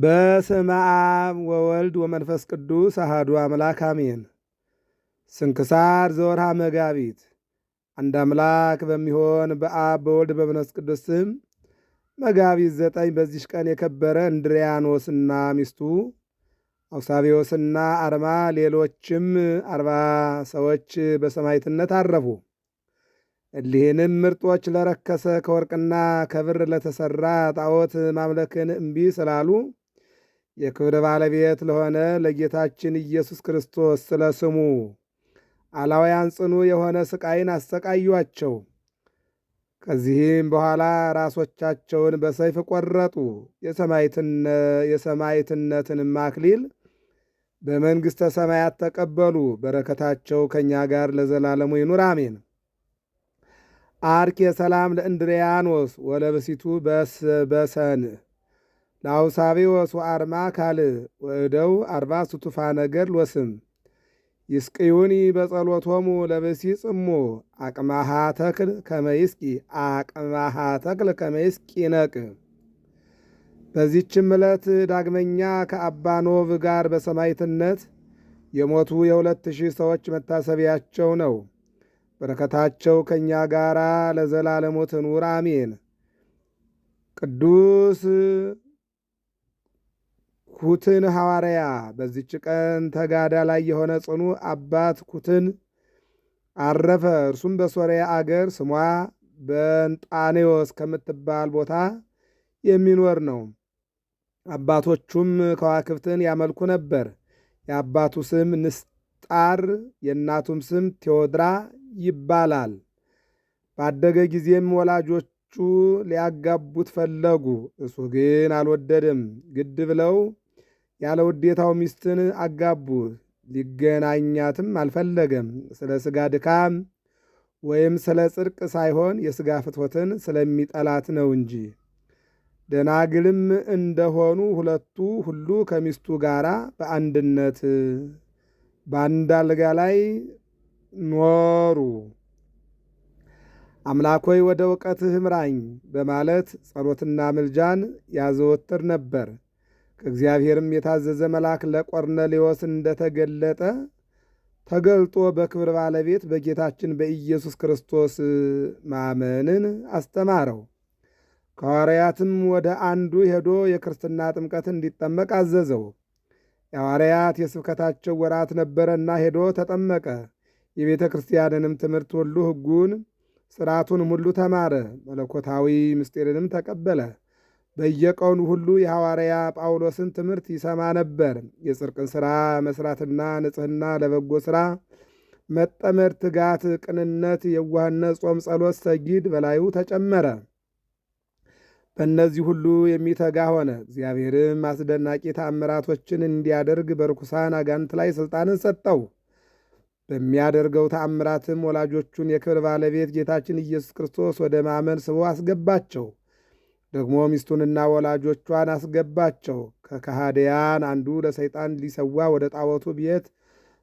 በስመ አብ ወወልድ ወመንፈስ ቅዱስ አሐዱ አምላክ አሜን። ስንክሳር ዘወርሃ መጋቢት። አንድ አምላክ በሚሆን በአብ በወልድ በመንፈስ ቅዱስ ስም መጋቢት 9 በዚች ቀን የከበረ እንድርያኖስና ሚስቱ አውሳብዮስና አርማ ሌሎችም 40 ሰዎች በሰማዕትነት አረፉ። እሊህንም ምርጦች ለረከሰ ከወርቅና ከብር ለተሠራ ጣዖት ማምለክን እምቢ ስላሉ የክብር ባለቤት ለሆነ ለጌታችን ኢየሱስ ክርስቶስ ስለ ስሙ አላውያን ጽኑ የሆነ ሥቃይን አሰቃዩአቸው። ከዚህም በኋላ ራሶቻቸውን በሰይፍ ቈረጡ። የሰማዕትነትንም አክሊል በመንግሥተ ሰማያት ተቀበሉ። በረከታቸው ከእኛ ጋር ለዘላለሙ ይኑር አሜን። አርኬ ሰላም ለእንድርያኖስ ወለብሲቱ በሰን ለአውሳብዮስ ወአርማ ካል ወእደው 40 ስቱፋ ነገር ሎስም ይስቅዩኒ በጸሎቶሙ ለብሲ ጽሞ አቅማሃ ተክል ከመይስቂ ነቅ። በዚችም ዕለት ዳግመኛ ከአባ ኖብ ጋር በሰማዕትነት የሞቱ የ2000 ሰዎች መታሰቢያቸው ነው። በረከታቸው ከእኛ ጋር ለዘላለሙ ትኑር አሜን። ቅዱስ ኩትን ሐዋርያ። በዚች ቀን ተጋዳላይ የሆነ ጽኑ አባት ኩትን አረፈ። እርሱም በሶርያ አገር ስሟ በንጣኔዎስ ከምትባል ቦታ የሚኖር ነው። አባቶቹም ከዋክብትን ያመልኩ ነበር። የአባቱ ስም ንስጣር የእናቱም ስም ቴዎድራ ይባላል። ባደገ ጊዜም ወላጆቹ ሊያጋቡት ፈለጉ። እሱ ግን አልወደድም። ግድ ብለው ያለ ውዴታው ሚስትን አጋቡት። ሊገናኛትም አልፈለገም። ስለ ሥጋ ድካም ወይም ስለ ጽድቅ ሳይሆን የሥጋ ፍትወትን ስለሚጠላት ነው እንጂ። ደናግልም እንደሆኑ ሁለቱ ሁሉ ከሚስቱ ጋር በአንድነት በአንድ አልጋ ላይ ኖሩ። አምላክ ሆይ ወደ እውቀትህ ምራኝ በማለት ጸሎትና ምልጃን ያዘወትር ነበር። ከእግዚአብሔርም የታዘዘ መልአክ ለቆርኔሌዎስ እንደተገለጠ ተገልጦ በክብር ባለቤት በጌታችን በኢየሱስ ክርስቶስ ማመንን አስተማረው። ከሐዋርያትም ወደ አንዱ ሄዶ የክርስትና ጥምቀት እንዲጠመቅ አዘዘው። የሐዋርያት የስብከታቸው ወራት ነበረና ሄዶ ተጠመቀ። የቤተ ክርስቲያንንም ትምህርት ሁሉ ሕጉን ሥርዓቱን ሁሉ ተማረ። መለኮታዊ ምስጢርንም ተቀበለ። በየቀኑ ሁሉ የሐዋርያ ጳውሎስን ትምህርት ይሰማ ነበር። የጽድቅን ሥራ መሥራትና ንጽሕና፣ ለበጎ ሥራ መጠመድ፣ ትጋት፣ ቅንነት፣ የዋህነት፣ ጾም፣ ጸሎት፣ ሰጊድ በላዩ ተጨመረ። በእነዚህ ሁሉ የሚተጋ ሆነ። እግዚአብሔርም አስደናቂ ተአምራቶችን እንዲያደርግ በርኩሳን አጋንንት ላይ ሥልጣንን ሰጠው። በሚያደርገው ተአምራትም ወላጆቹን የክብር ባለቤት ጌታችን ኢየሱስ ክርስቶስ ወደ ማመን ስቦ አስገባቸው። ደግሞ ሚስቱንና ወላጆቿን አስገባቸው። ከከሃዲያን አንዱ ለሰይጣን ሊሰዋ ወደ ጣዖቱ ቤት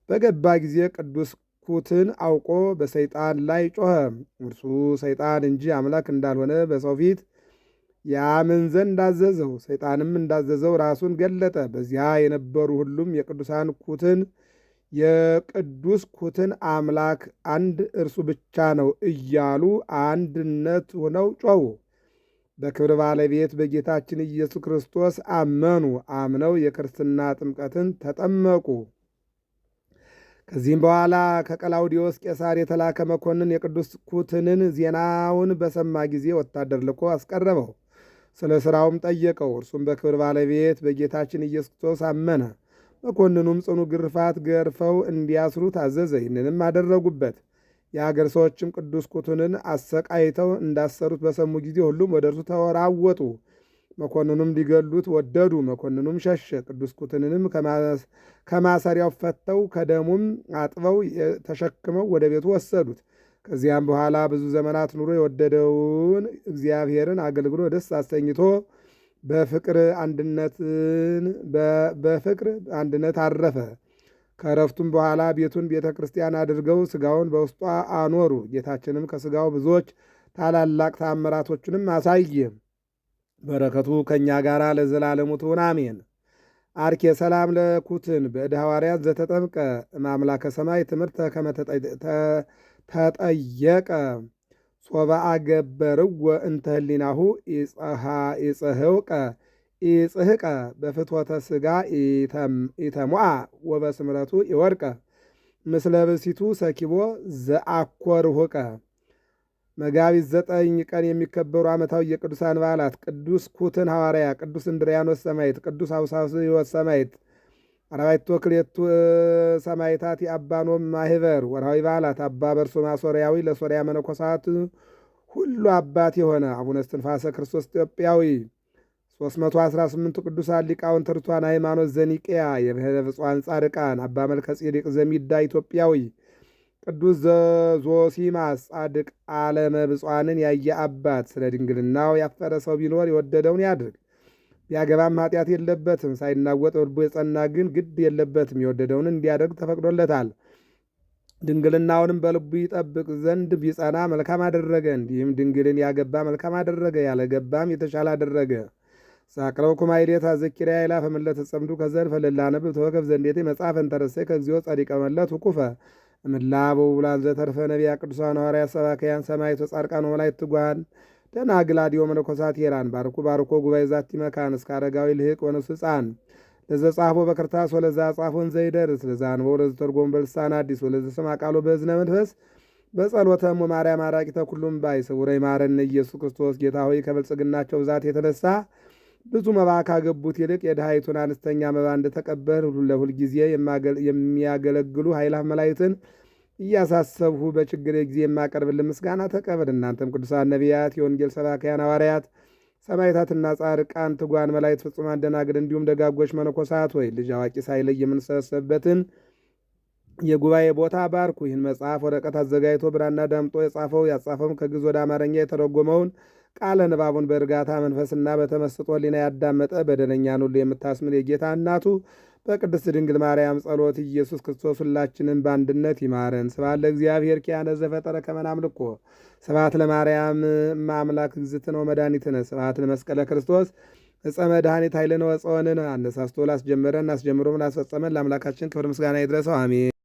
በገባ ጊዜ ቅዱስ ኩትን አውቆ በሰይጣን ላይ ጮኸ። እርሱ ሰይጣን እንጂ አምላክ እንዳልሆነ በሰው ፊት ያምን ዘንድ አዘዘው። ሰይጣንም እንዳዘዘው ራሱን ገለጠ። በዚያ የነበሩ ሁሉም የቅዱስ ኩትን አምላክ አንድ እርሱ ብቻ ነው እያሉ አንድነት ሆነው ጮኹ። በክብር ባለቤት በጌታችን ኢየሱስ ክርስቶስ አመኑ። አምነው የክርስትና ጥምቀትን ተጠመቁ። ከዚህም በኋላ ከቀላውዲዮስ ቄሳር የተላከ መኮንን የቅዱስ ኩትንን ዜናውን በሰማ ጊዜ ወታደር ልኮ አስቀረበው። ስለ ሥራውም ጠየቀው። እርሱም በክብር ባለቤት በጌታችን ኢየሱስ ክርስቶስ አመነ። መኮንኑም ጽኑ ግርፋት ገርፈው እንዲያስሩት አዘዘ። ይህንንም አደረጉበት። የአገር ሰዎችም ቅዱስ ኩትንን አሰቃይተው እንዳሰሩት በሰሙ ጊዜ ሁሉም ወደ እርሱ ተወራወጡ። መኮንኑም ሊገሉት ወደዱ። መኮንኑም ሸሸ። ቅዱስ ኩትንንም ከማሰሪያው ፈተው ከደሙም አጥበው ተሸክመው ወደ ቤቱ ወሰዱት። ከዚያም በኋላ ብዙ ዘመናት ኑሮ የወደደውን እግዚአብሔርን አገልግሎ ደስ አሰኝቶ በፍቅር አንድነት አረፈ። ከእረፍቱም በኋላ ቤቱን ቤተ ክርስቲያን አድርገው ሥጋውን በውስጧ አኖሩ። ጌታችንም ከሥጋው ብዙዎች ታላላቅ ተአምራቶችንም አሳየ። በረከቱ ከእኛ ጋር ለዘላለሙ ትሁን አሜን። አርኬ ሰላም ለኩትን በእድ ሐዋርያት ዘተጠምቀ እማምላከ ሰማይ ትምህርተ ከመ ተጠየቀ ሶበ አገበርዎ እንተ ህሊናሁ ይጽህቀ በፍትወተ ሥጋ ኢተሙአ ወበስምረቱ ይወድቀ ምስለ ብሲቱ ሰኪቦ ዘአኰርሁቀ። መጋቢት 9 ቀን የሚከበሩ ዓመታዊ የቅዱሳን በዓላት ቅዱስ ኩትን ሐዋርያ፣ ቅዱስ እንድርያኖስ ሰማዕት፣ ቅዱስ አውሳስዮስ ሰማዕት፣ አርባዕቱ ክልኤቱ ሰማዕታት የአባኖም ማኅበር። ወርኃዊ በዓላት አባ በርሱማ ሶርያዊ ለሶርያ መነኮሳት ሁሉ አባት የሆነ አቡነ እስትንፋሰ ክርስቶስ ኢትዮጵያዊ። 318 ቅዱሳን ሊቃውንተ ርቱዓነ ሃይማኖት ዘኒቅያ የብሔረ ብፁዓን ጻድቃን አባ መልከ ጼዴቅ ዘሚዳ ኢትዮጵያዊ። ቅዱስ ዞሲማስ ጻድቅ ዓለመ ብፁዓንን ያየ አባት። ስለ ድንግልናው ያፈረ ሰው ቢኖር የወደደውን ያድርግ፣ ቢያገባም ኃጢአት የለበትም። ሳይናወጥ በልቡ የጸና ግን ግድ የለበትም፣ የወደደውን እንዲያደርግ ተፈቅዶለታል። ድንግልናውንም በልቡ ይጠብቅ ዘንድ ቢጸና መልካም አደረገ። እንዲህም ድንግልን ያገባ መልካም አደረገ፣ ያለገባም የተሻለ አደረገ። ሳቅረብኩ ማይሌታ ዘኪርያ ይላፈ መለት ጸምዱ ከዘልፈ ለላነብብ ተወከፍ ዘንዴቴ መጽሐፈ እንተረሰይ ከግዚኦ ጸዲቀ መለት ውኩፈ እምላበ ውላን ዘተርፈ ነቢያ ቅዱሳን ሐዋርያት ሰባክያን ሰማዕታት ጻድቃን ወመላእክት ትጉሃን ደናግል አድዮ መነኮሳት ሄራን ባርኩ ባርኮ ጉባኤ ዛቲ መካን እስከ አረጋዊ ልህቅ ወንስ ሕፃን ለዘጻፎ በክርታስ ወለዛ ጻፎን ዘይደርስ ለዛንበው ለዘተርጎም በልሳን አዲስ ወለዘሰማ ቃሉ በእዝነ መንፈስ በጸሎተሙ ማርያም አራቂተ ኩሉም ባይ ስውረይ ማረነ ኢየሱስ ክርስቶስ። ጌታ ሆይ ከብልጽግናቸው ብዛት የተነሳ ብዙ መባ ካገቡት ይልቅ የድሃይቱን አነስተኛ መባ እንደተቀበል ለሁል ጊዜ የሚያገለግሉ ኃይላፍ መላእክትን እያሳሰብሁ በችግር ጊዜ የማቀርብልን ምስጋና ተቀበል። እናንተም ቅዱሳን ነቢያት፣ የወንጌል ሰባክያን ሐዋርያት፣ ሰማዕታትና ጻድቃን፣ ትጉሃን መላእክት፣ ፍጹማን ደናግል እንዲሁም ደጋጎች መነኮሳት ሆይ ልጅ አዋቂ ሳይለይ የምንሰበሰብበትን የጉባኤ ቦታ ባርኩ። ይህን መጽሐፍ ወረቀት አዘጋጅቶ ብራና ዳምጦ የጻፈው ያጻፈውም ከግዕዝ ወደ አማርኛ የተረጎመውን ቃለ ንባቡን በእርጋታ መንፈስና በተመስጦ ሕሊና ያዳመጠ በደለኛን ሁሉ የምታስምር የጌታ እናቱ በቅድስት ድንግል ማርያም ጸሎት ኢየሱስ ክርስቶስ ሁላችንን በአንድነት ይማረን። ስብሐት ለእግዚአብሔር ኪያነ ዘፈጠረ ከመ ናምልኮ ስብሐት ለማርያም እመአምላክ እግዝእትነ ወመድኃኒትነ ስብሐት ለመስቀለ ክርስቶስ ዕፀ መድኃኒት ኃይልነ ወፀወንነ። አነሳስቶ ላስጀመረን አስጀምሮም ላስፈጸመን ለአምላካችን ክብር ምስጋና ይድረሰው፣ አሜን።